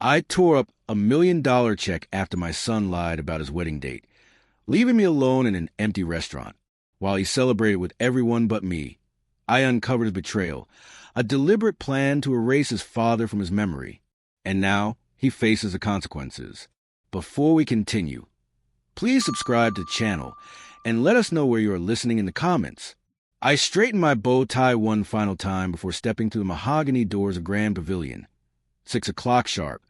I tore up $1 million check after my son lied about his wedding date, leaving me alone in an empty restaurant. While he celebrated with everyone but me, I uncovered his betrayal, a deliberate plan to erase his father from his memory. And now he faces the consequences. Before we continue, please subscribe to the channel and let us know where you are listening in the comments. I straightened my bow tie one final time before stepping through the mahogany doors of Grand Pavilion. 6 o'clock sharp,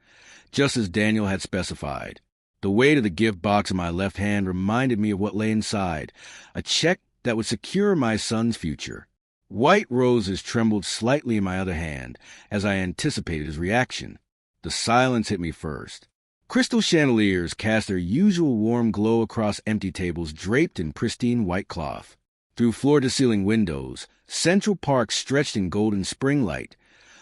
just as Daniel had specified. The weight of the gift box in my left hand reminded me of what lay inside, a check that would secure my son's future. White roses trembled slightly in my other hand as I anticipated his reaction. The silence hit me first. Crystal chandeliers cast their usual warm glow across empty tables draped in pristine white cloth. Through floor-to-ceiling windows, Central Park stretched in golden spring light,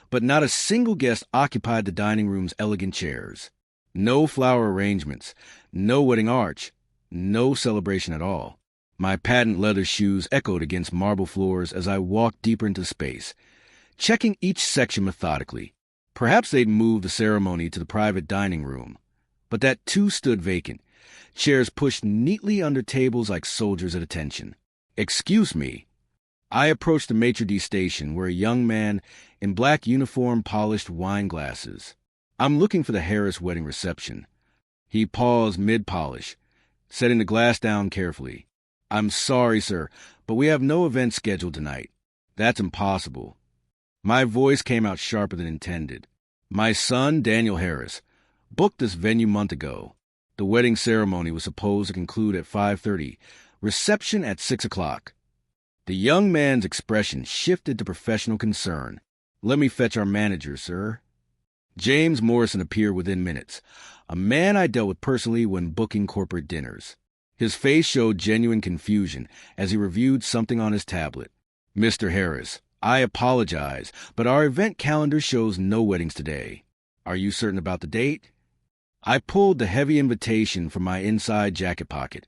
but not a single guest occupied the dining room's elegant chairs. No flower arrangements, no wedding arch, no celebration at all. My patent leather shoes echoed against marble floors as I walked deeper into space, checking each section methodically. Perhaps they'd moved the ceremony to the private dining room, but that too stood vacant, chairs pushed neatly under tables like soldiers at attention. "Excuse me." I approached the maitre d' station where a young man in black uniform polished wine glasses. "I'm looking for the Harris wedding reception." He paused mid-polish, setting the glass down carefully. "I'm sorry, sir, but we have no event scheduled tonight." "That's impossible." My voice came out sharper than intended. "My son, Daniel Harris, booked this venue month ago. The wedding ceremony was supposed to conclude at 5:30, reception at 6 o'clock. The young man's expression shifted to professional concern. "Let me fetch our manager, sir." James Morrison appeared within minutes, a man I dealt with personally when booking corporate dinners. His face showed genuine confusion as he reviewed something on his tablet. "Mr. Harris, I apologize, but our event calendar shows no weddings today. Are you certain about the date?" I pulled the heavy invitation from my inside jacket pocket,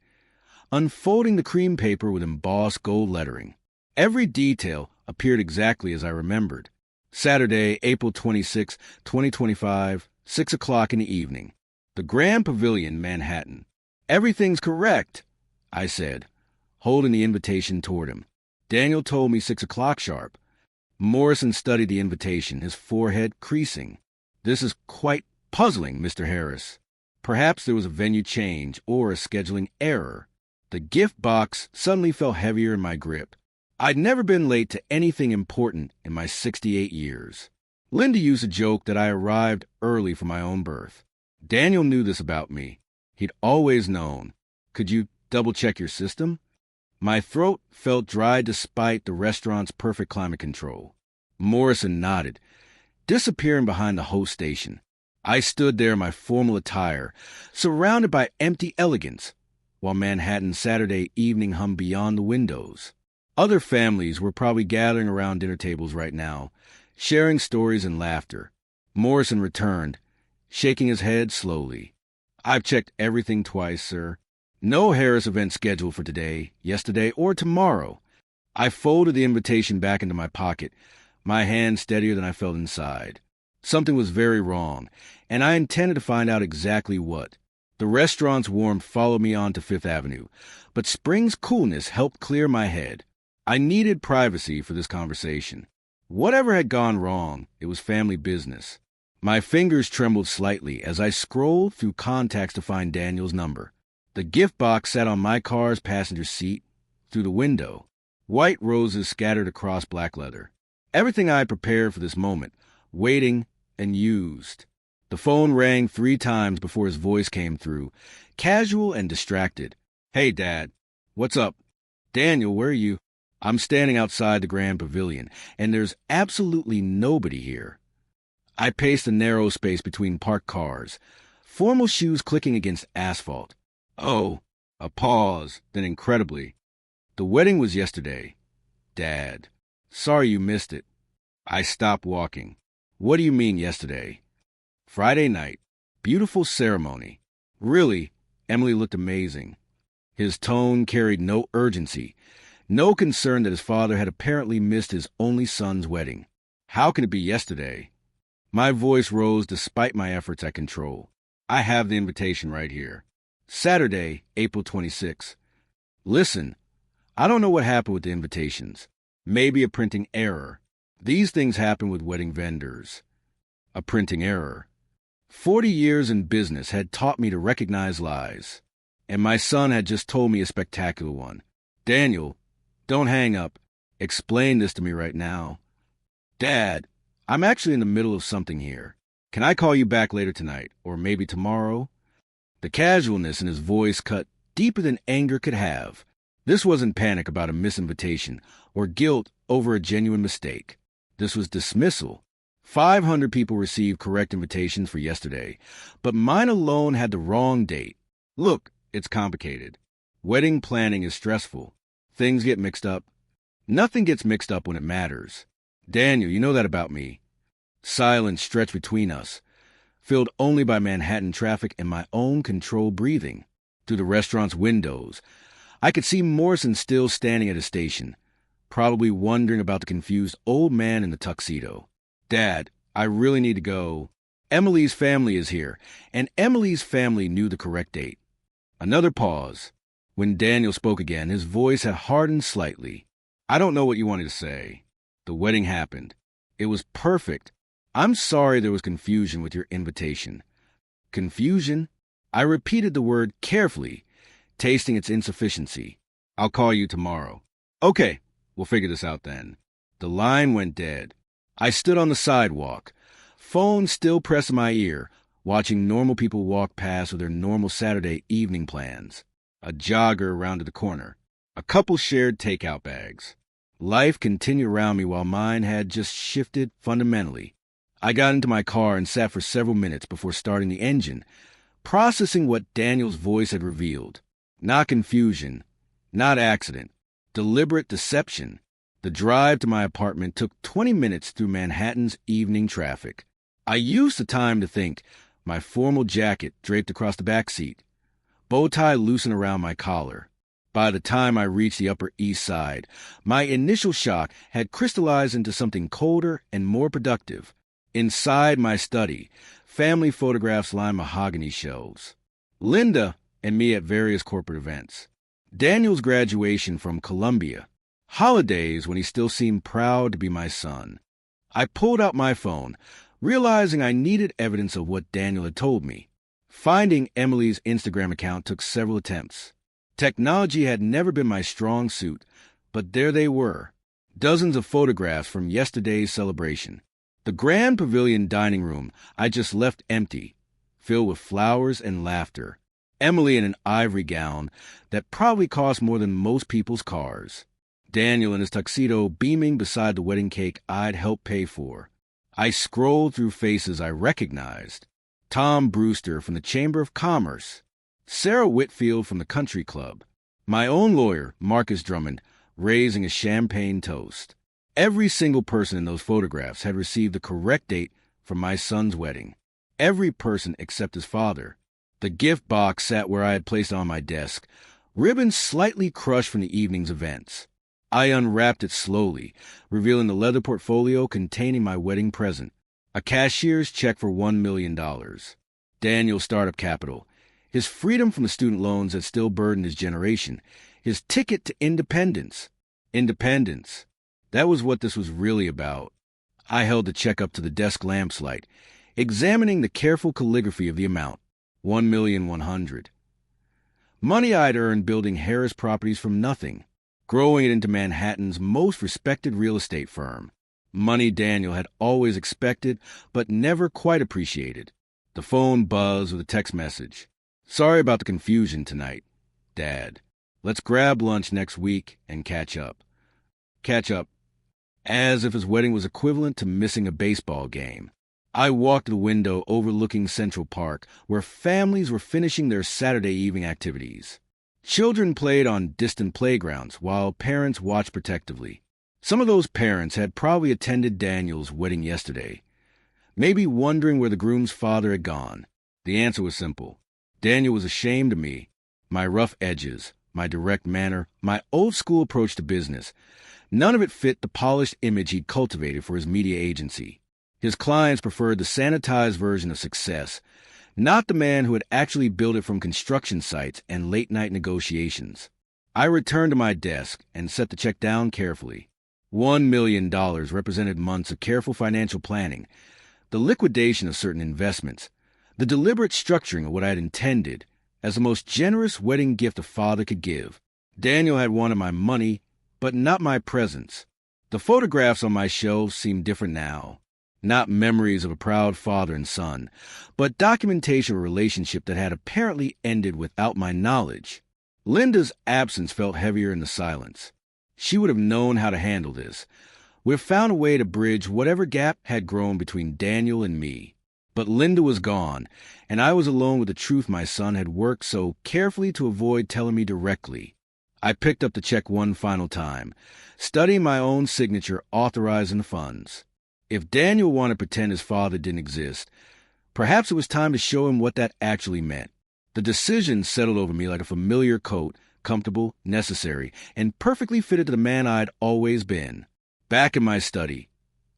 unfolding the cream paper with embossed gold lettering. Every detail appeared exactly as I remembered. Saturday, April 26, 2025, 6 o'clock in the evening. The Grand Pavilion, Manhattan. "Everything's correct," I said, holding the invitation toward him. "Daniel told me 6 o'clock sharp." Morrison studied the invitation, his forehead creasing. "This is quite puzzling, Mr. Harris. Perhaps there was a venue change or a scheduling error." The gift box suddenly felt heavier in my grip. I'd never been late to anything important in my 68 years. Linda used to joke that I arrived early for my own birth. Daniel knew this about me. He'd always known. "Could you double-check your system?" My throat felt dry despite the restaurant's perfect climate control. Morrison nodded, disappearing behind the host station. I stood there in my formal attire, surrounded by empty elegance, while Manhattan's Saturday evening hummed beyond the windows. Other families were probably gathering around dinner tables right now, sharing stories and laughter. Morrison returned, shaking his head slowly. "I've checked everything twice, sir. No Harris event scheduled for today, yesterday, or tomorrow." I folded the invitation back into my pocket, my hand steadier than I felt inside. Something was very wrong, and I intended to find out exactly what. The restaurant's warmth followed me onto Fifth Avenue, but spring's coolness helped clear my head. I needed privacy for this conversation. Whatever had gone wrong, it was family business. My fingers trembled slightly as I scrolled through contacts to find Daniel's number. The gift box sat on my car's passenger seat, through the window. White roses scattered across black leather. Everything I had prepared for this moment, waiting and used. The phone rang 3 times before his voice came through, casual and distracted. "Hey, Dad. What's up?" "Daniel, where are you?" "I'm standing outside the Grand Pavilion, and there's absolutely nobody here." I paced the narrow space between parked cars, formal shoes clicking against asphalt. "Oh," a pause, then incredibly, "the wedding was yesterday, Dad. Sorry you missed it." I stopped walking. "What do you mean yesterday?" "Friday night. Beautiful ceremony. Really, Emily looked amazing." His tone carried no urgency, no concern that his father had apparently missed his only son's wedding. "How can it be yesterday?" My voice rose despite my efforts at control. I have the invitation right here. Saturday, April 26. Listen, I don't know what happened with the invitations. Maybe a printing error. These things happen with wedding vendors. A printing error. 40 years in business had taught me to recognize lies. And my son had just told me a spectacular one. Daniel, don't hang up. Explain this to me right now. Dad, I'm actually in the middle of something here. Can I call you back later tonight, or maybe tomorrow? The casualness in his voice cut deeper than anger could have. This wasn't panic about a misinvitation or guilt over a genuine mistake. This was dismissal. 500 people received correct invitations for yesterday, but mine alone had the wrong date. Look, it's complicated. Wedding planning is stressful. Things get mixed up. Nothing gets mixed up when it matters. Daniel, you know that about me. Silence stretched between us, filled only by Manhattan traffic and my own controlled breathing. Through the restaurant's windows, I could see Morrison still standing at his station, probably wondering about the confused old man in the tuxedo. Dad, I really need to go. Emily's family is here, and Emily's family knew the correct date. Another pause. When Daniel spoke again, his voice had hardened slightly. I don't know what you wanted to say. The wedding happened. It was perfect. I'm sorry there was confusion with your invitation. Confusion? I repeated the word carefully, tasting its insufficiency. I'll call you tomorrow. Okay, we'll figure this out then. The line went dead. I stood on the sidewalk, phone still pressed to my ear, watching normal people walk past with their normal Saturday evening plans. A jogger rounded the corner. A couple shared takeout bags. Life continued around me while mine had just shifted fundamentally. I got into my car and sat for several minutes before starting the engine, processing what Daniel's voice had revealed. Not confusion, not accident, deliberate deception. The drive to my apartment took 20 minutes through Manhattan's evening traffic. I used the time to think, my formal jacket draped across the back seat, bow tie loosened around my collar. By the time I reached the Upper East Side, my initial shock had crystallized into something colder and more productive. Inside my study, family photographs lined mahogany shelves. Linda and me at various corporate events. Daniel's graduation from Columbia. Holidays when he still seemed proud to be my son. I pulled out my phone, realizing I needed evidence of what Daniel had told me. Finding Emily's Instagram account took several attempts. Technology had never been my strong suit, but there they were. Dozens of photographs from yesterday's celebration. The Grand Pavilion dining room I just left empty, filled with flowers and laughter. Emily in an ivory gown that probably cost more than most people's cars. Daniel in his tuxedo beaming beside the wedding cake I'd helped pay for. I scrolled through faces I recognized. Tom Brewster from the Chamber of Commerce. Sarah Whitfield from the Country Club. My own lawyer, Marcus Drummond, raising a champagne toast. Every single person in those photographs had received the correct date for my son's wedding. Every person except his father. The gift box sat where I had placed it on my desk, ribbons slightly crushed from the evening's events. I unwrapped it slowly, revealing the leather portfolio containing my wedding present. A cashier's check for $1 million. Daniel's startup capital. His freedom from the student loans that still burdened his generation. His ticket to independence. Independence. That was what this was really about. I held the check up to the desk lamplight, examining the careful calligraphy of the amount. $1,100,000. Money I'd earned building Harris Properties from nothing, growing it into Manhattan's most respected real estate firm. Money Daniel had always expected, but never quite appreciated. The phone buzzed with a text message. Sorry about the confusion tonight, Dad. Let's grab lunch next week and catch up. Catch up. As if his wedding was equivalent to missing a baseball game. I walked to the window overlooking Central Park, where families were finishing their Saturday evening activities. Children played on distant playgrounds, while parents watched protectively. Some of those parents had probably attended Daniel's wedding yesterday, maybe wondering where the groom's father had gone. The answer was simple. Daniel was ashamed of me, my rough edges, my direct manner, my old-school approach to business. None of it fit the polished image he'd cultivated for his media agency. His clients preferred the sanitized version of success, not the man who had actually built it from construction sites and late-night negotiations. I returned to my desk and set the check down carefully. $1 million represented months of careful financial planning, the liquidation of certain investments, the deliberate structuring of what I had intended as the most generous wedding gift a father could give. Daniel had wanted my money, but not my presence. The photographs on my shelves seemed different now. Not memories of a proud father and son, but documentation of a relationship that had apparently ended without my knowledge. Linda's absence felt heavier in the silence. She would have known how to handle this. We have found a way to bridge whatever gap had grown between Daniel and me. But Linda was gone, and I was alone with the truth my son had worked so carefully to avoid telling me directly. I picked up the check one final time, studying my own signature authorizing the funds. If Daniel wanted to pretend his father didn't exist, perhaps it was time to show him what that actually meant. The decision settled over me like a familiar coat, comfortable, necessary, and perfectly fitted to the man I'd always been. Back in my study,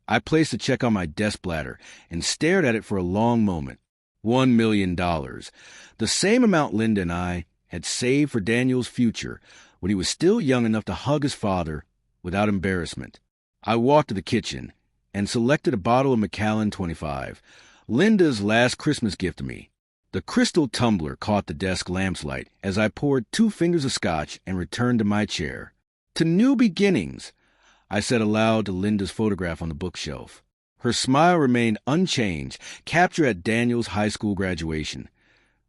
I placed the check on my desk bladder and stared at it for a long moment. $1 million, the same amount Linda and I had saved for Daniel's future when he was still young enough to hug his father without embarrassment. I walked to the kitchen and selected a bottle of Macallan 25, Linda's last Christmas gift to me. The crystal tumbler caught the desk lamp's light as I poured 2 fingers of scotch and returned to my chair. To new beginnings, I said aloud to Linda's photograph on the bookshelf. Her smile remained unchanged, captured at Daniel's high school graduation,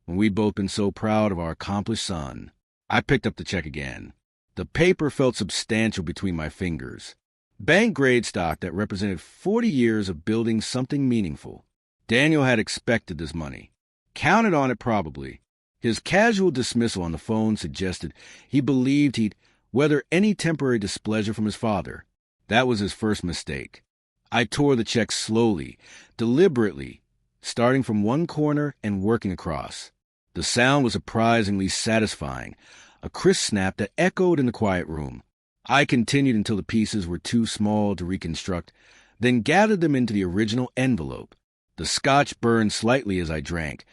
when we'd both been so proud of our accomplished son. I picked up the check again. The paper felt substantial between my fingers. Bank grade stock that represented 40 years of building something meaningful. Daniel had expected this money. Counted on it probably. His casual dismissal on the phone suggested he believed he'd weather any temporary displeasure from his father. That was his first mistake. I tore the check slowly, deliberately, starting from one corner and working across. The sound was surprisingly satisfying, a crisp snap that echoed in the quiet room. I continued until the pieces were too small to reconstruct, then gathered them into the original envelope. The scotch burned slightly as I drank,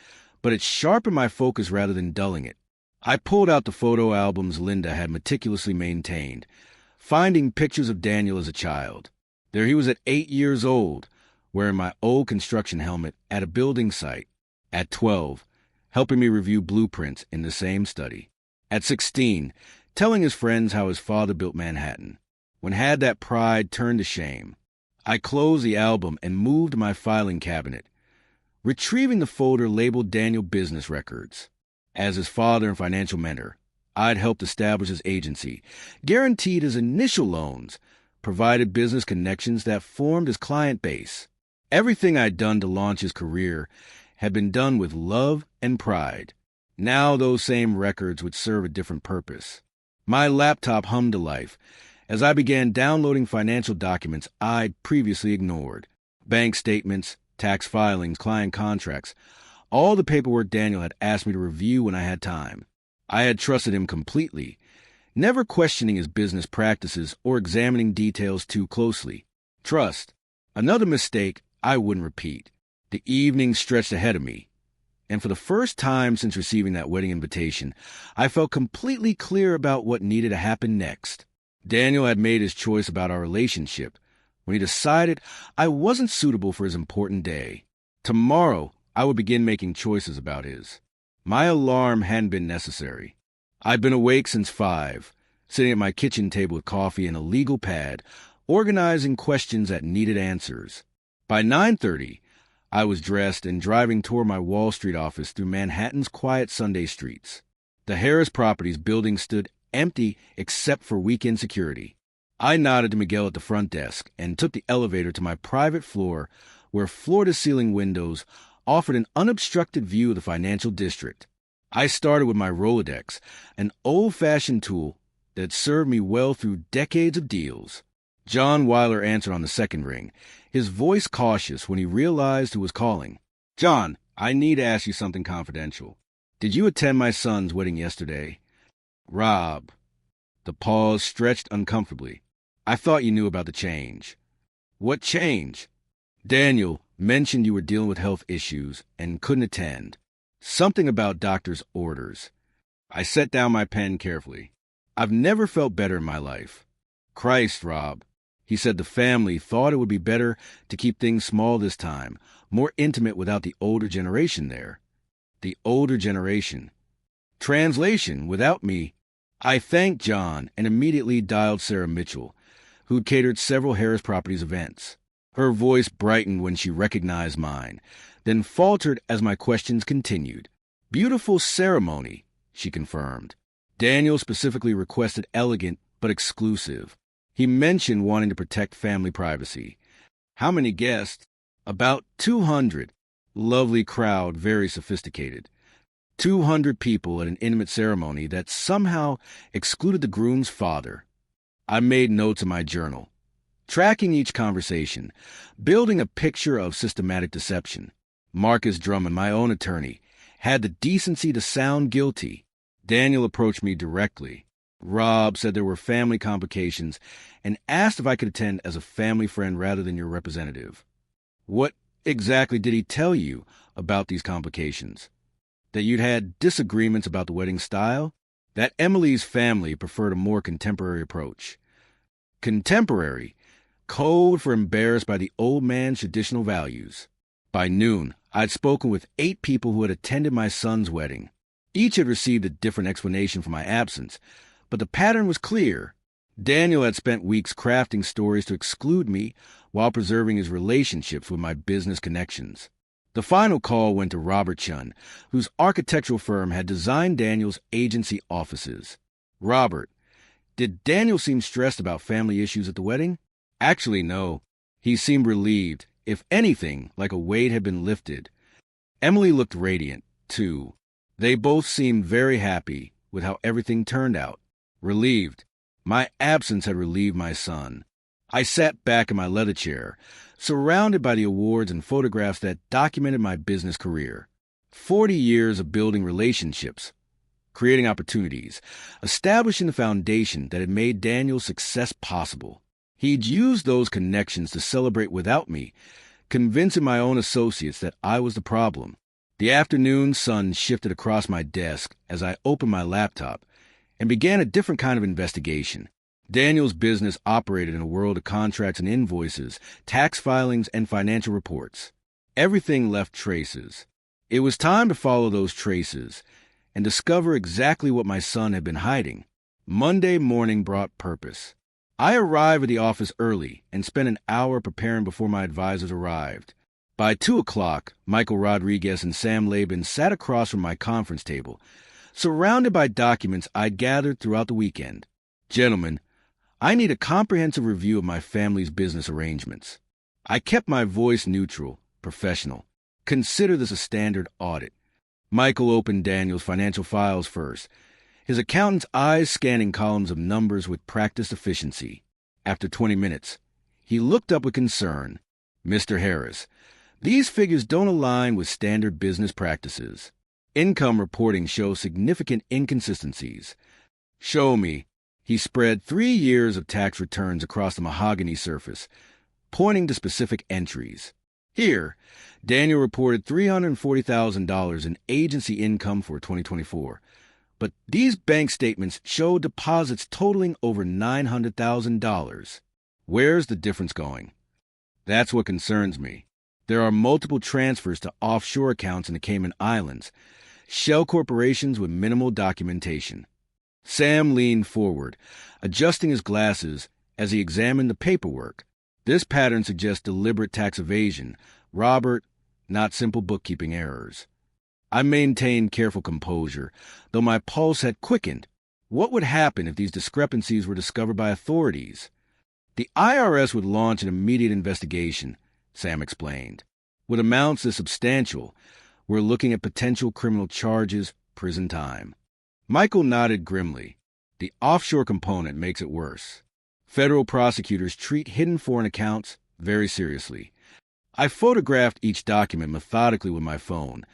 but it sharpened my focus rather than dulling it. I pulled out the photo albums Linda had meticulously maintained, finding pictures of Daniel as a child. There he was at 8 years old, wearing my old construction helmet at a building site. At 12, helping me review blueprints in the same study. At 16, telling his friends how his father built Manhattan, when had that pride turned to shame. I closed the album and moved to my filing cabinet, retrieving the folder labeled Daniel Business Records. As his father and financial mentor, I'd helped establish his agency, guaranteed his initial loans, provided business connections that formed his client base. Everything I'd done to launch his career had been done with love and pride. Now those same records would serve a different purpose. My laptop hummed to life as I began downloading financial documents I'd previously ignored. Bank statements, tax filings, client contracts, all the paperwork Daniel had asked me to review when I had time. I had trusted him completely, never questioning his business practices or examining details too closely. Trust, another mistake I wouldn't repeat. The evening stretched ahead of me, and for the first time since receiving that wedding invitation, I felt completely clear about what needed to happen next. Daniel had made his choice about our relationship when he decided I wasn't suitable for his important day. Tomorrow, I would begin making choices about his. My alarm hadn't been necessary. I'd been awake since 5, sitting at my kitchen table with coffee and a legal pad, organizing questions that needed answers. By 9:30, I was dressed and driving toward my Wall Street office through Manhattan's quiet Sunday streets. The Harris Properties building stood empty except for weekend security. I nodded to Miguel at the front desk and took the elevator to my private floor where floor-to-ceiling windows offered an unobstructed view of the financial district. I started with my Rolodex, an old-fashioned tool that served me well through decades of deals. John Weiler answered on the second ring, his voice cautious when he realized who was calling. "John, I need to ask you something confidential. Did you attend my son's wedding yesterday?" "Rob." The pause stretched uncomfortably. "I thought you knew about the change." "What change?" Daniel mentioned you were dealing with health issues and couldn't attend. Something about doctor's orders. I set down my pen carefully. I've never felt better in my life. Christ, Rob. He said the family thought it would be better to keep things small this time, more intimate without the older generation there. The older generation. Translation, without me. I thanked John and immediately dialed Sarah Mitchell, who'd catered several Harris Properties events. Her voice brightened when she recognized mine, then faltered as my questions continued. Beautiful ceremony, she confirmed. Daniel specifically requested elegant but exclusive. He mentioned wanting to protect family privacy. How many guests? About 200. Lovely crowd, very sophisticated. 200 people at an intimate ceremony that somehow excluded the groom's father. I made notes in my journal, tracking each conversation, building a picture of systematic deception. Marcus Drummond, my own attorney, had the decency to sound guilty. Daniel approached me directly. Rob said there were family complications and asked if I could attend as a family friend rather than your representative. What exactly did he tell you about these complications? That you'd had disagreements about the wedding style? That Emily's family preferred a more contemporary approach. Contemporary, code for embarrassed by the old man's traditional values. By noon, I'd spoken with 8 people who had attended my son's wedding. Each had received a different explanation for my absence, but the pattern was clear. Daniel had spent weeks crafting stories to exclude me while preserving his relationships with my business connections. The final call went to Robert Chun, whose architectural firm had designed Daniel's agency offices. Robert, did Daniel seem stressed about family issues at the wedding? Actually, no. He seemed relieved, if anything, like a weight had been lifted. Emily looked radiant, too. They both seemed very happy with how everything turned out. Relieved. My absence had relieved my son. I sat back in my leather chair, surrounded by the awards and photographs that documented my business career. 40 years of building relationships, creating opportunities, establishing the foundation that had made Daniel's success possible. He'd used those connections to celebrate without me, convincing my own associates that I was the problem. The afternoon sun shifted across my desk as I opened my laptop and began a different kind of investigation. Daniel's business operated in a world of contracts and invoices, tax filings, and financial reports. Everything left traces. It was time to follow those traces and discover exactly what my son had been hiding. Monday morning brought purpose. I arrived at the office early and spent an hour preparing before my advisors arrived. By 2 o'clock, Michael Rodriguez and Sam Laban sat across from my conference table, surrounded by documents I'd gathered throughout the weekend. Gentlemen, I need a comprehensive review of my family's business arrangements. I kept my voice neutral, professional. Consider this a standard audit. Michael opened Daniel's financial files first, his accountant's eyes scanning columns of numbers with practiced efficiency. After 20 minutes, he looked up with concern. Mr. Harris, these figures don't align with standard business practices. Income reporting shows significant inconsistencies. Show me. He spread 3 years of tax returns across the mahogany surface, pointing to specific entries. Here, Daniel reported $340,000 in agency income for 2024, but these bank statements show deposits totaling over $900,000. Where's the difference going? That's what concerns me. There are multiple transfers to offshore accounts in the Cayman Islands, shell corporations with minimal documentation. Sam leaned forward, adjusting his glasses as he examined the paperwork. This pattern suggests deliberate tax evasion, Robert, not simple bookkeeping errors. I maintained careful composure, though my pulse had quickened. What would happen if these discrepancies were discovered by authorities? The IRS would launch an immediate investigation, Sam explained. With amounts this substantial, we're looking at potential criminal charges, prison time. Michael nodded grimly. The offshore component makes it worse. Federal prosecutors treat hidden foreign accounts very seriously. I photographed each document methodically with my phone,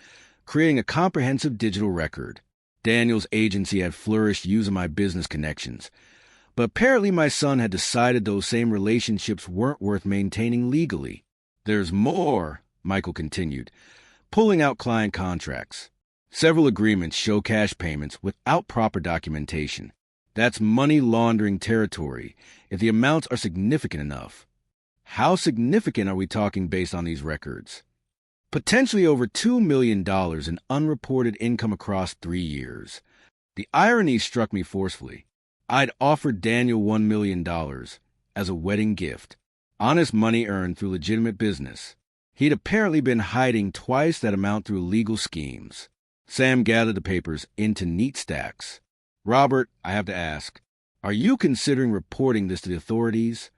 creating a comprehensive digital record. Daniel's agency had flourished using my business connections, but apparently my son had decided those same relationships weren't worth maintaining legally. There's more, Michael continued, pulling out client contracts. Several agreements show cash payments without proper documentation. That's money laundering territory, if the amounts are significant enough. How significant are we talking based on these records? Potentially over $2 million in unreported income across 3 years. The irony struck me forcefully. I'd offered Daniel $1 million as a wedding gift, honest money earned through legitimate business. He'd apparently been hiding twice that amount through legal schemes. Sam gathered the papers into neat stacks. Robert, I have to ask, are you considering reporting this to the authorities?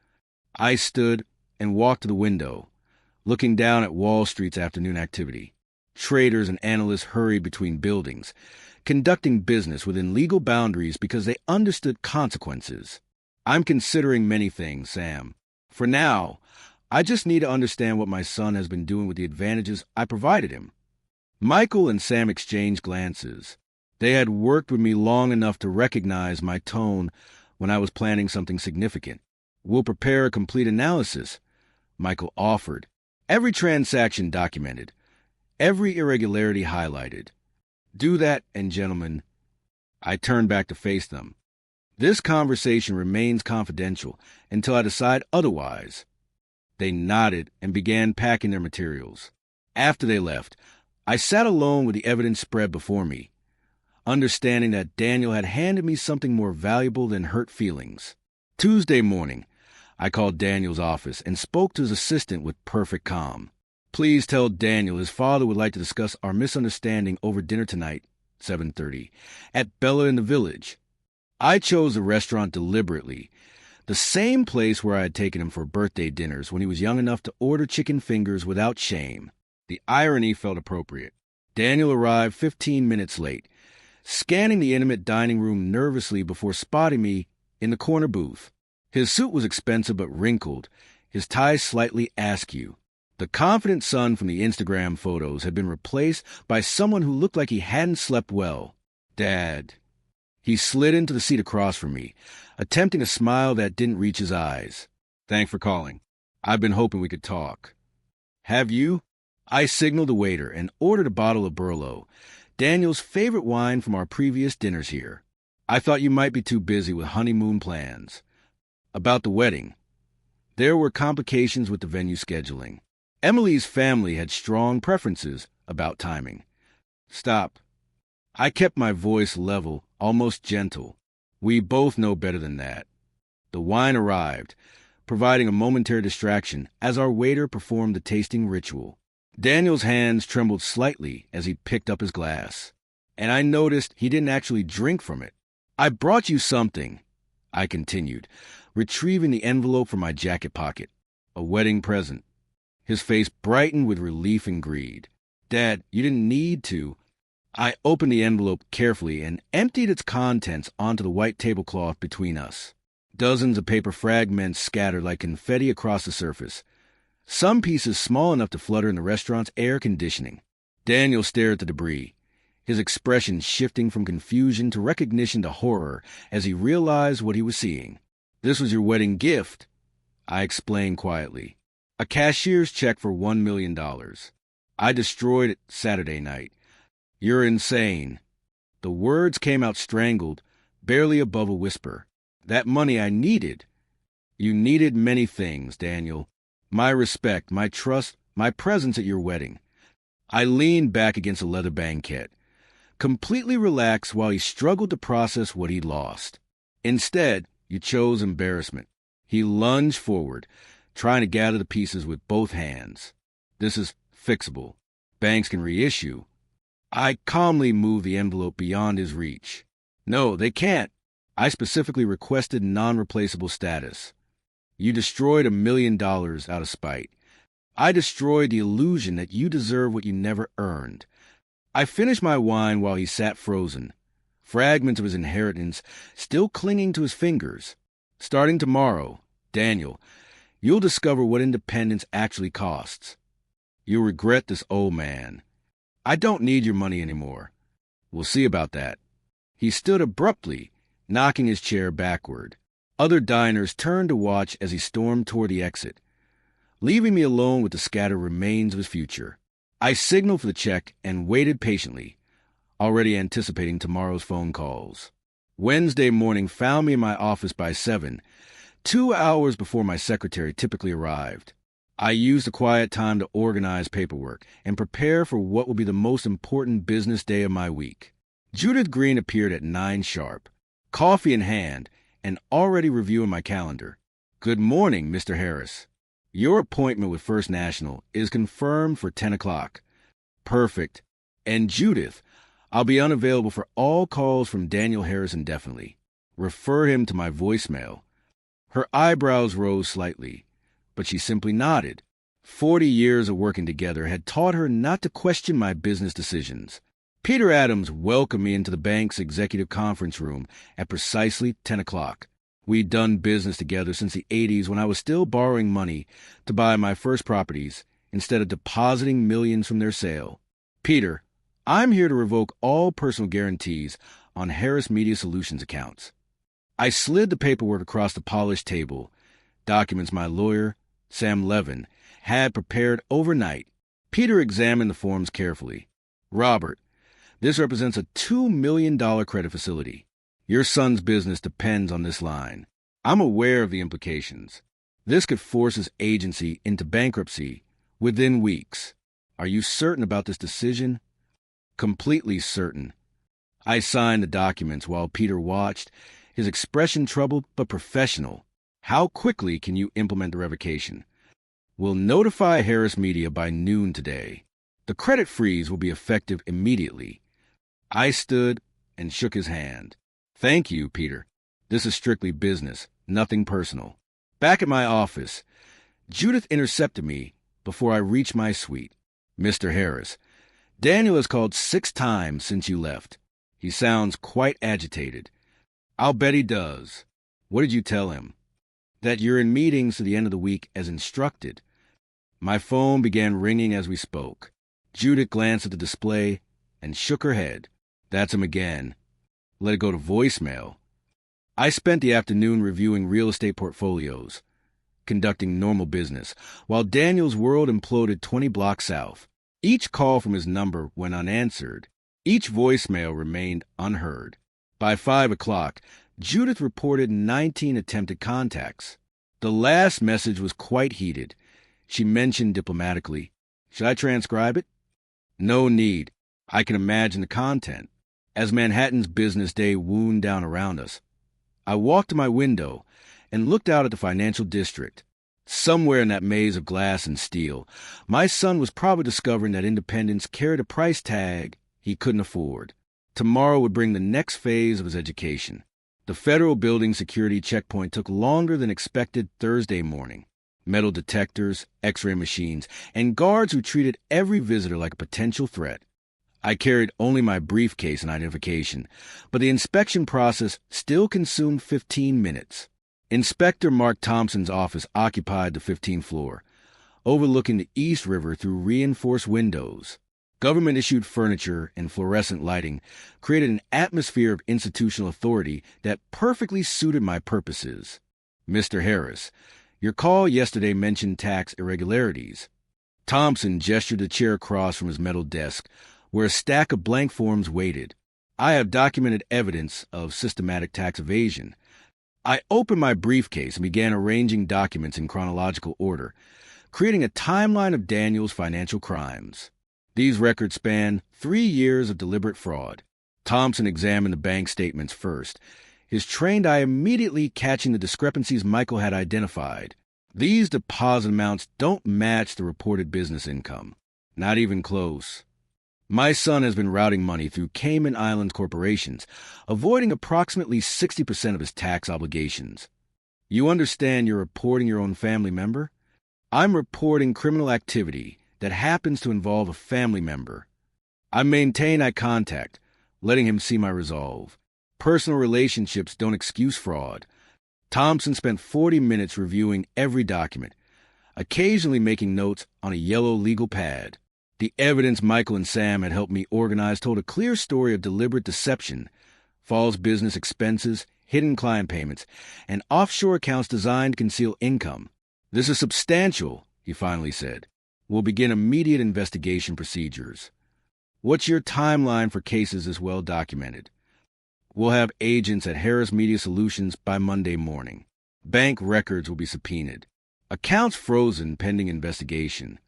I stood and walked to the window, looking down at Wall Street's afternoon activity. Traders and analysts hurried between buildings, conducting business within legal boundaries because they understood consequences. I'm considering many things, Sam. For now, I just need to understand what my son has been doing with the advantages I provided him. Michael and Sam exchanged glances. They had worked with me long enough to recognize my tone when I was planning something significant. We'll prepare a complete analysis, Michael offered. Every transaction documented, every irregularity highlighted. Do that, and gentlemen, I turned back to face them. This conversation remains confidential until I decide otherwise. They nodded and began packing their materials. After they left, I sat alone with the evidence spread before me, understanding that Daniel had handed me something more valuable than hurt feelings. Tuesday morning, I called Daniel's office and spoke to his assistant with perfect calm. Please tell Daniel his father would like to discuss our misunderstanding over dinner tonight, 7:30, at Bella in the Village. I chose the restaurant deliberately, the same place where I had taken him for birthday dinners when he was young enough to order chicken fingers without shame. The irony felt appropriate. Daniel arrived 15 minutes late, scanning the intimate dining room nervously before spotting me in the corner booth. His suit was expensive but wrinkled, his tie slightly askew. The confident son from the Instagram photos had been replaced by someone who looked like he hadn't slept well. Dad. He slid into the seat across from me, attempting a smile that didn't reach his eyes. Thanks for calling. I've been hoping we could talk. Have you? I signaled the waiter and ordered a bottle of Burlo, Daniel's favorite wine from our previous dinners here. I thought you might be too busy with honeymoon plans. About the wedding. There were complications with the venue scheduling. Emily's family had strong preferences about timing. Stop. I kept my voice level, almost gentle. We both know better than that. The wine arrived, providing a momentary distraction as our waiter performed the tasting ritual. Daniel's hands trembled slightly as he picked up his glass, and I noticed he didn't actually drink from it. I brought you something, I continued, retrieving the envelope from my jacket pocket. A wedding present. His face brightened with relief and greed. Dad, you didn't need to. I opened the envelope carefully and emptied its contents onto the white tablecloth between us. Dozens of paper fragments scattered like confetti across the surface, some pieces small enough to flutter in the restaurant's air conditioning. Daniel stared at the debris, his expression shifting from confusion to recognition to horror as he realized what he was seeing. This was your wedding gift, I explained quietly. A cashier's check for $1 million. I destroyed it Saturday night. You're insane. The words came out strangled, barely above a whisper. That money I needed. You needed many things, Daniel. My respect, my trust, my presence at your wedding. I leaned back against a leather banquette, completely relaxed while he struggled to process what he'd lost. Instead, you chose embarrassment. He lunged forward, trying to gather the pieces with both hands. This is fixable. Banks can reissue. I calmly moved the envelope beyond his reach. No, they can't. I specifically requested non-replaceable status. You destroyed $1 million out of spite. I destroyed the illusion that you deserve what you never earned. I finished my wine while he sat frozen, fragments of his inheritance still clinging to his fingers. Starting tomorrow, Daniel, you'll discover what independence actually costs. You'll regret this, old man. I don't need your money anymore. We'll see about that. He stood abruptly, knocking his chair backward. Other diners turned to watch as he stormed toward the exit. leaving me alone with the scattered remains of his future. I signaled for the check and waited patiently, already anticipating tomorrow's phone calls. Wednesday morning found me in my office by 7, 2 hours before my secretary typically arrived. I used the quiet time to organize paperwork and prepare for what will be the most important business day of my week. Judith Green appeared at 9 sharp, coffee in hand, and already reviewing my calendar. "Good morning, Mr. Harris. Your appointment with First National is confirmed for 10 o'clock. Perfect. And Judith, I'll be unavailable for all calls from Daniel Harris indefinitely. Refer him to my voicemail." Her eyebrows rose slightly, but she simply nodded. 40 years of working together had taught her not to question my business decisions. Peter Adams welcomed me into the bank's executive conference room at precisely 10 o'clock. We'd done business together since the 80s when I was still borrowing money to buy my first properties instead of depositing millions from their sale. "Peter, I'm here to revoke all personal guarantees on Harris Media Solutions accounts." I slid the paperwork across the polished table, documents my lawyer, Sam Levin, had prepared overnight. Peter examined the forms carefully. "Robert, this represents a $2 million credit facility. Your son's business depends on this line. I'm aware of the implications. This could force his agency into bankruptcy within weeks. Are you certain about this decision?" "Completely certain." I signed the documents while Peter watched, his expression troubled but professional. "How quickly can you implement the revocation?" "We'll notify Harris Media by noon today. The credit freeze will be effective immediately." I stood and shook his hand. "Thank you, Peter. This is strictly business, nothing personal." Back at my office, Judith intercepted me before I reached my suite. "Mr. Harris, Daniel has called 6 times since you left. He sounds quite agitated." "I'll bet he does. What did you tell him?" "That you're in meetings to the end of the week as instructed." My phone began ringing as we spoke. Judith glanced at the display and shook her head. "That's him again. Let it go to voicemail." I spent the afternoon reviewing real estate portfolios, conducting normal business, while Daniel's world imploded 20 blocks south. Each call from his number went unanswered. Each voicemail remained unheard. By 5 o'clock, Judith reported 19 attempted contacts. The last message was quite heated. She mentioned diplomatically, "Should I transcribe it?" "No need. I can imagine the content." As Manhattan's business day wound down around us, I walked to my window and looked out at the financial district. Somewhere in that maze of glass and steel, my son was probably discovering that independence carried a price tag he couldn't afford. Tomorrow would bring the next phase of his education. The federal building security checkpoint took longer than expected Thursday morning. Metal detectors, x-ray machines, and guards who treated every visitor like a potential threat. I carried only my briefcase and identification, but the inspection process still consumed 15 minutes. Inspector Mark Thompson's office occupied the 15th floor, overlooking the East River through reinforced windows. Government-issued furniture and fluorescent lighting created an atmosphere of institutional authority that perfectly suited my purposes. "Mr. Harris, your call yesterday mentioned tax irregularities." Thompson gestured the chair across from his metal desk, where a stack of blank forms waited. "I have documented evidence of systematic tax evasion." I opened my briefcase and began arranging documents in chronological order, creating a timeline of Daniel's financial crimes. These records span 3 years of deliberate fraud. Thompson examined the bank statements first, his trained eye immediately catching the discrepancies Michael had identified. "These deposit amounts don't match the reported business income. Not even close. My son has been routing money through Cayman Islands corporations, avoiding approximately 60% of his tax obligations." "You understand you're reporting your own family member?" "I'm reporting criminal activity that happens to involve a family member. I maintain eye contact, letting him see my resolve. Personal relationships don't excuse fraud." Thompson spent 40 minutes reviewing every document, occasionally making notes on a yellow legal pad. The evidence Michael and Sam had helped me organize told a clear story of deliberate deception, false business expenses, hidden client payments, and offshore accounts designed to conceal income. "This is substantial," he finally said. We'll begin immediate investigation procedures. What's your timeline for cases as well documented? We'll have agents at Harris Media Solutions by Monday morning. Bank records will be subpoenaed. Accounts frozen pending investigation.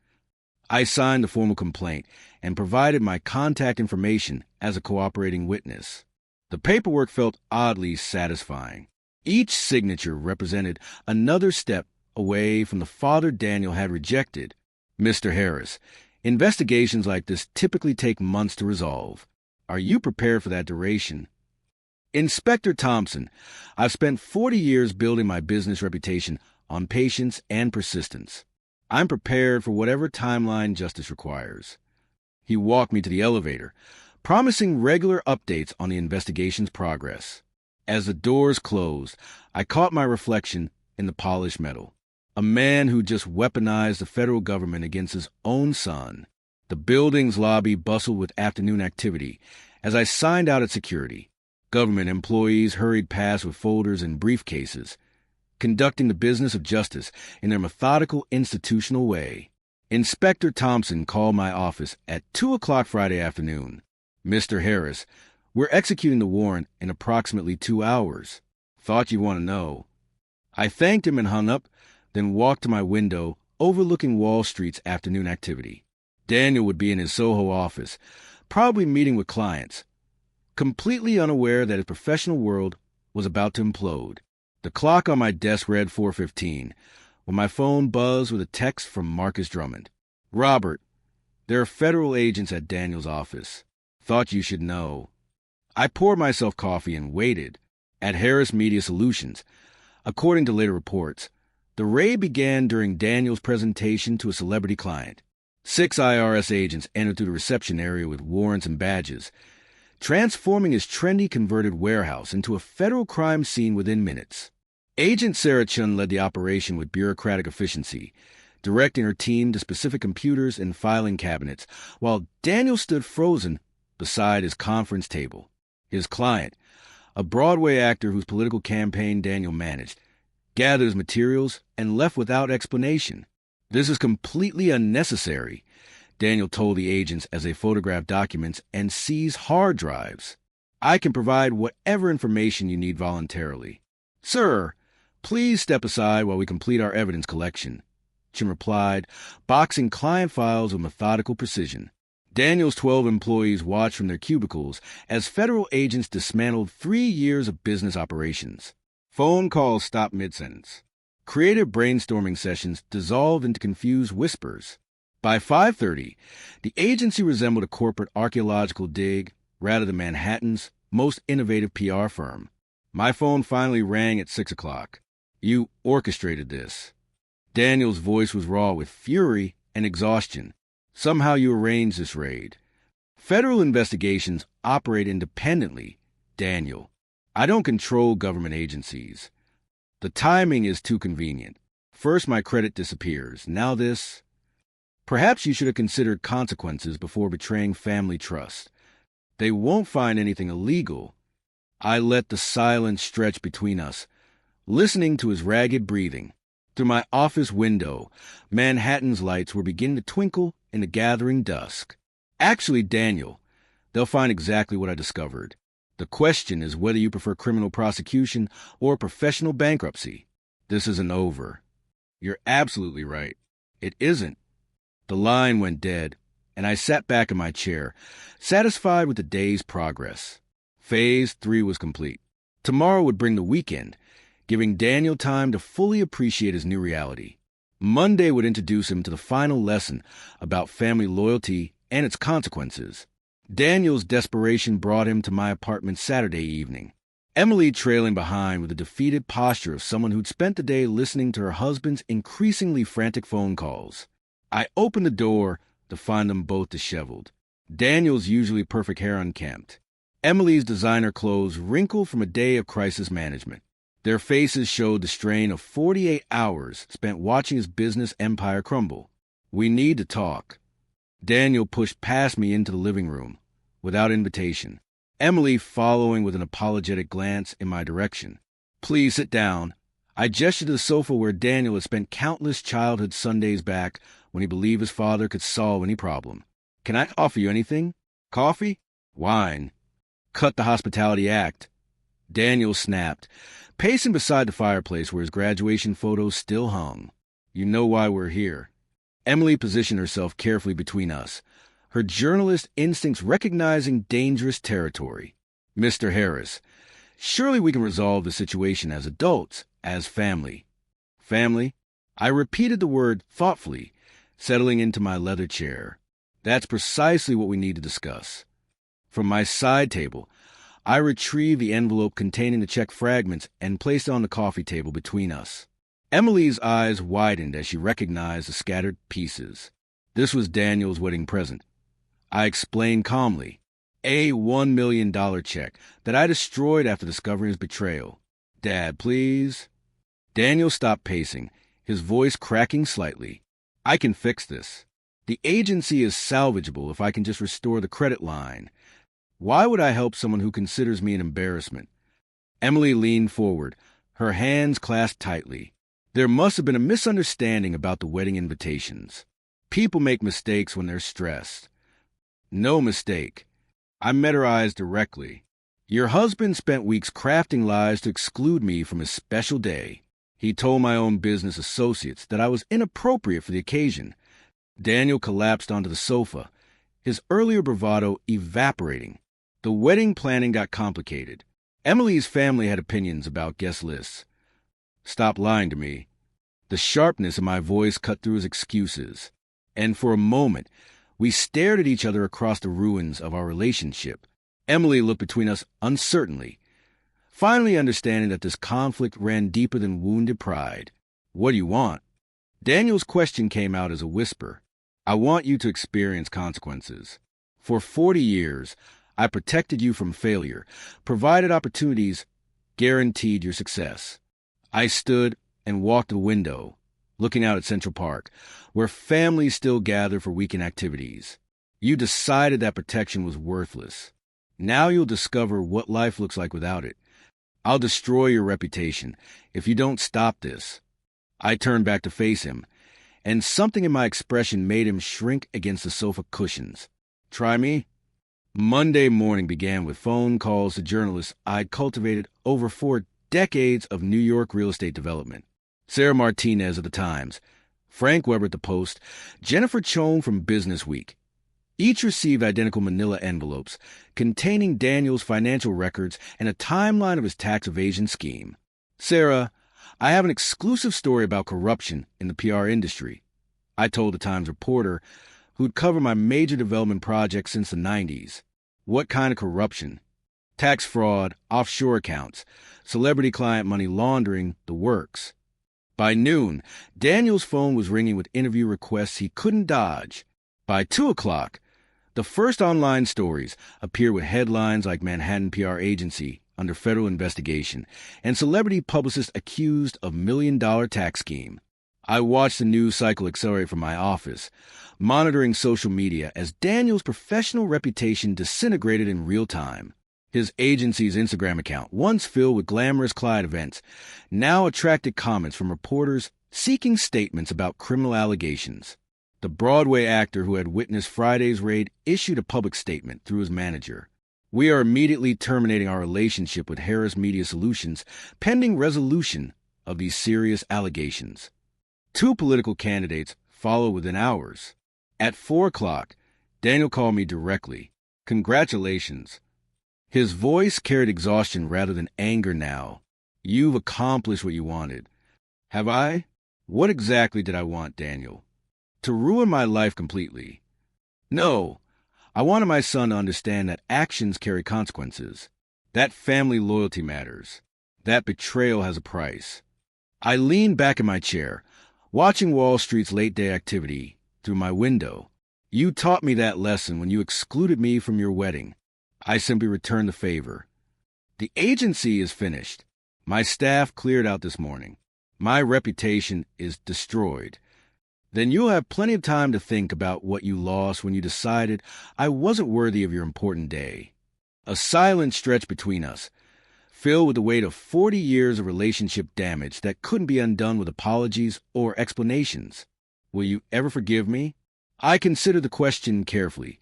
I signed the formal complaint and provided my contact information as a cooperating witness. The paperwork felt oddly satisfying. Each signature represented another step away from the father Daniel had rejected. Mr. Harris, investigations like this typically take months to resolve. Are you prepared for that duration? Inspector Thompson, I've spent 40 years building my business reputation on patience and persistence. I'm prepared for whatever timeline justice requires. He walked me to the elevator, promising regular updates on the investigation's progress. As the doors closed, I caught my reflection in the polished metal. A man who just weaponized the federal government against his own son. The building's lobby bustled with afternoon activity as I signed out at security. Government employees hurried past with folders and briefcases, conducting the business of justice in their methodical, institutional way. Inspector Thompson called my office at 2 o'clock Friday afternoon. Mr. Harris, we're executing the warrant in approximately 2 hours. Thought you'd want to know. I thanked him and hung up, then walked to my window overlooking Wall Street's afternoon activity. Daniel would be in his Soho office, probably meeting with clients, completely unaware that his professional world was about to implode. The clock on my desk read 4:15, when my phone buzzed with a text from Marcus Drummond. Robert, there are federal agents at Daniel's office. Thought you should know. I poured myself coffee and waited. At Harris Media Solutions, according to later reports, the raid began during Daniel's presentation to a celebrity client. 6 IRS agents entered through the reception area with warrants and badges, transforming his trendy converted warehouse into a federal crime scene within minutes. Agent Sarah Chun led the operation with bureaucratic efficiency, directing her team to specific computers and filing cabinets, while Daniel stood frozen beside his conference table. His client, a Broadway actor whose political campaign Daniel managed, gathered his materials and left without explanation. This is completely unnecessary, Daniel told the agents as they photographed documents and seized hard drives. I can provide whatever information you need voluntarily. Sir, please step aside while we complete our evidence collection, Chim replied, boxing client files with methodical precision. Daniel's 12 employees watched from their cubicles as federal agents dismantled 3 years of business operations. Phone calls stopped mid-sentence. Creative brainstorming sessions dissolved into confused whispers. By 5:30, the agency resembled a corporate archaeological dig rather than Manhattan's most innovative PR firm. My phone finally rang at 6 o'clock. You orchestrated this. Daniel's voice was raw with fury and exhaustion. Somehow you arranged this raid. Federal investigations operate independently, Daniel. I don't control government agencies. The timing is too convenient. First my credit disappears, now this. Perhaps you should have considered consequences before betraying family trust. They won't find anything illegal. I let the silence stretch between us, listening to his ragged breathing. Through my office window, Manhattan's lights were beginning to twinkle in the gathering dusk. Actually, Daniel, they'll find exactly what I discovered. The question is whether you prefer criminal prosecution or professional bankruptcy. This isn't over. You're absolutely right. It isn't. The line went dead, and I sat back in my chair, satisfied with the day's progress. Phase 3 was complete. Tomorrow would bring the weekend, giving Daniel time to fully appreciate his new reality. Monday would introduce him to the final lesson about family loyalty and its consequences. Daniel's desperation brought him to my apartment Saturday evening, Emily trailing behind with the defeated posture of someone who'd spent the day listening to her husband's increasingly frantic phone calls. I opened the door to find them both disheveled. Daniel's usually perfect hair unkempt. Emily's designer clothes wrinkled from a day of crisis management. Their faces showed the strain of 48 hours spent watching his business empire crumble. We need to talk. Daniel pushed past me into the living room, without invitation, Emily following with an apologetic glance in my direction. Please sit down. I gestured to the sofa where Daniel had spent countless childhood Sundays back when he believed his father could solve any problem. Can I offer you anything? Coffee? Wine? Cut the hospitality act. Daniel snapped, pacing beside the fireplace where his graduation photos still hung. You know why we're here. Emily positioned herself carefully between us, her journalist instincts recognizing dangerous territory. Mr. Harris, surely we can resolve the situation as adults, as family. Family? I repeated the word thoughtfully, settling into my leather chair. That's precisely what we need to discuss. From my side table, I retrieved the envelope containing the check fragments and placed it on the coffee table between us. Emily's eyes widened as she recognized the scattered pieces. This was Daniel's wedding present. I explained calmly. A $1 million check that I destroyed after discovering his betrayal. Dad, please. Daniel stopped pacing, his voice cracking slightly. I can fix this. The agency is salvageable if I can just restore the credit line. Why would I help someone who considers me an embarrassment? Emily leaned forward, her hands clasped tightly. There must have been a misunderstanding about the wedding invitations. People make mistakes when they're stressed. No mistake. I met her eyes directly. Your husband spent weeks crafting lies to exclude me from his special day. He told my own business associates that I was inappropriate for the occasion. Daniel collapsed onto the sofa, his earlier bravado evaporating. The wedding planning got complicated. Emily's family had opinions about guest lists. Stop lying to me. The sharpness in my voice cut through his excuses. And for a moment, we stared at each other across the ruins of our relationship. Emily looked between us uncertainly, finally understanding that this conflict ran deeper than wounded pride. What do you want? Daniel's question came out as a whisper. I want you to experience consequences. For 40 years, I protected you from failure, provided opportunities, guaranteed your success. I stood and walked to the window, looking out at Central Park, where families still gather for weekend activities. You decided that protection was worthless. Now you'll discover what life looks like without it. I'll destroy your reputation if you don't stop this. I turned back to face him, and something in my expression made him shrink against the sofa cushions. Try me? Monday morning began with phone calls to journalists I'd cultivated over 4 decades of New York real estate development. Sarah Martinez of the Times, Frank Weber at the Post, Jennifer Chone from Business Week. Each received identical manila envelopes containing Daniel's financial records and a timeline of his tax evasion scheme. Sarah, I have an exclusive story about corruption in the PR industry. I told the Times reporter, who'd covered my major development projects since the 90s. What kind of corruption? Tax fraud, offshore accounts, celebrity client money laundering, the works. By noon, Daniel's phone was ringing with interview requests he couldn't dodge. By 2 o'clock, the first online stories appeared with headlines like Manhattan PR agency under federal investigation and celebrity publicist accused of $1 million tax scheme. I watched the news cycle accelerate from my office, monitoring social media as Daniel's professional reputation disintegrated in real time. His agency's Instagram account, once filled with glamorous client events, now attracted comments from reporters seeking statements about criminal allegations. The Broadway actor who had witnessed Friday's raid issued a public statement through his manager. We are immediately terminating our relationship with Harris Media Solutions pending resolution of these serious allegations. 2 political candidates followed within hours. At 4 o'clock, Daniel called me directly. Congratulations. His voice carried exhaustion rather than anger now. You've accomplished what you wanted. Have I? What exactly did I want, Daniel? To ruin my life completely? No. I wanted my son to understand that actions carry consequences. That family loyalty matters. That betrayal has a price. I leaned back in my chair, watching Wall Street's late-day activity through my window. You taught me that lesson when you excluded me from your wedding. I simply returned the favor. The agency is finished. My staff cleared out this morning. My reputation is destroyed. Then you'll have plenty of time to think about what you lost when you decided I wasn't worthy of your important day. A silence stretched between us, filled with the weight of 40 years of relationship damage that couldn't be undone with apologies or explanations. Will you ever forgive me? I considered the question carefully,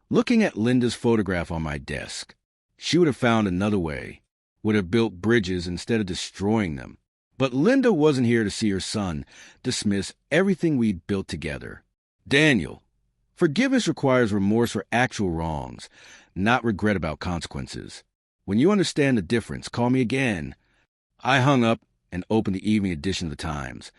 looking at Linda's photograph on my desk. She would have found another way, would have built bridges instead of destroying them. But Linda wasn't here to see her son dismiss everything we'd built together. Daniel, forgiveness requires remorse for actual wrongs, not regret about consequences. When you understand the difference, call me again. I hung up and opened the evening edition of the Times,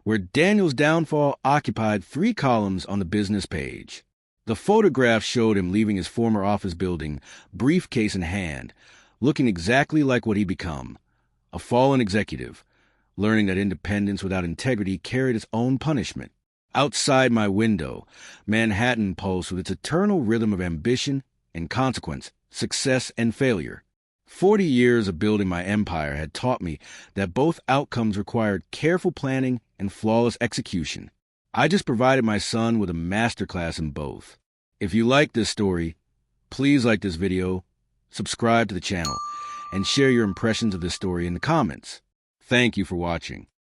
where Daniel's downfall occupied 3 columns on the business page. The photograph showed him leaving his former office building, briefcase in hand, looking exactly like what he'd become, a fallen executive, learning that independence without integrity carried its own punishment. Outside my window, Manhattan pulsed with its eternal rhythm of ambition and consequence, success and failure. 40 years of building my empire had taught me that both outcomes required careful planning and flawless execution. I just provided my son with a masterclass in both. If you like this story, please like this video, subscribe to the channel, and share your impressions of this story in the comments. Thank you for watching.